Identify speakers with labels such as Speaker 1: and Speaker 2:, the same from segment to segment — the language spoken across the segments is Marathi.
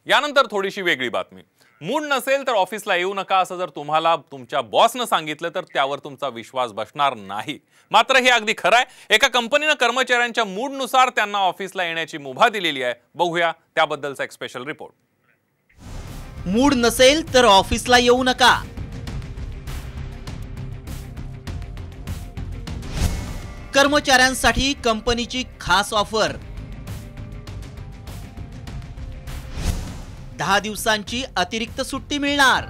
Speaker 1: यानंतर थोडीशी वेगळी बातमी। मूड नसेल तर ऑफिसला येऊ नका असं जर तुम्हाला तुमच्या बॉसनं सांगितलं तर त्यावर तुमचा विश्वास बसणार नाही। मात्र हे अगदी खरं आहे। एका कंपनीने कर्मचाऱ्यांच्या मूडनुसार त्यांना ऑफिसला येण्याची मुभा दिलेली आहे। बघूया त्याबद्दलचा एक स्पेशल रिपोर्ट।
Speaker 2: मूड नसेल तर ऑफिसला येऊ नका। कर्मचाऱ्यांसाठी कंपनीची खास ऑफर। 10 दिवसांची अतिरिक्त सुट्टी मिळणार।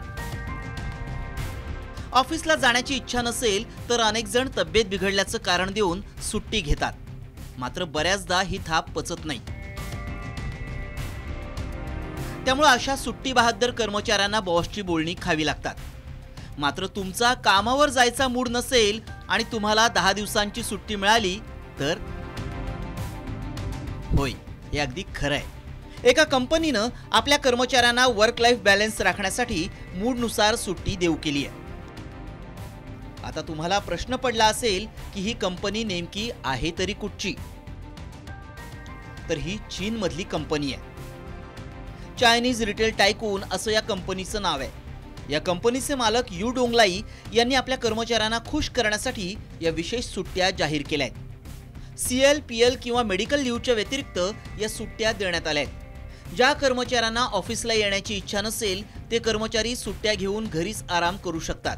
Speaker 2: ऑफिसला जाण्याची इच्छा नसेल तर अनेक जण तब्येत बिघडल्याचं कारण देऊन सुट्टी घेतात। मात्र बऱ्याचदा ही थाप पचत नाही। त्यामुळे अशा सुट्टी बहादर कर्मचाऱ्यांना बॉसची बोलणी खावी लागतात। मात्र तुमचा कामावर जायचा मूड नसेल आणि तुम्हाला 10 दिवसांची सुट्टी मिळाली तर होय, हे अगदी खरं आहे। एका कंपनीनं आपल्या कर्मचाऱ्यांना वर्क लाईफ बॅलन्स राखण्यासाठी मूडनुसार सुट्टी देऊ केली आहे। आता तुम्हाला प्रश्न पडला असेल की ही कंपनी नेमकी आहे तरी कुठची? तर ही चीन मधली कंपनी आहे। चायनीज रिटेल टायकून असं या कंपनीचं नाव आहे। या कंपनीचे मालक यू डोंगलाई यांनी आपल्या कर्मचाऱ्यांना खुश करण्यासाठी या विशेष सुट्ट्या जाहीर केल्या आहेत। सीएल, पीएल किंवा मेडिकल लीव्हच्या व्यतिरिक्त या सुट्ट्या देण्यात आल्या आहेत। ज्या कर्मचाऱ्यांना ऑफिसला येण्याची इच्छा नसेल ते कर्मचारी सुट्ट्या घेऊन घरीच आराम करू शकतात।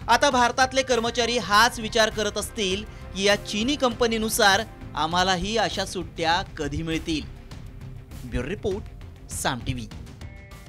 Speaker 2: आता भारतातले कर्मचारी हाच विचार करत असतील की या चीनी कंपनीनुसार आम्हालाही अशा सुट्ट्या कधी मिळतील। ब्युरो रिपोर्ट, साम टीव्ही।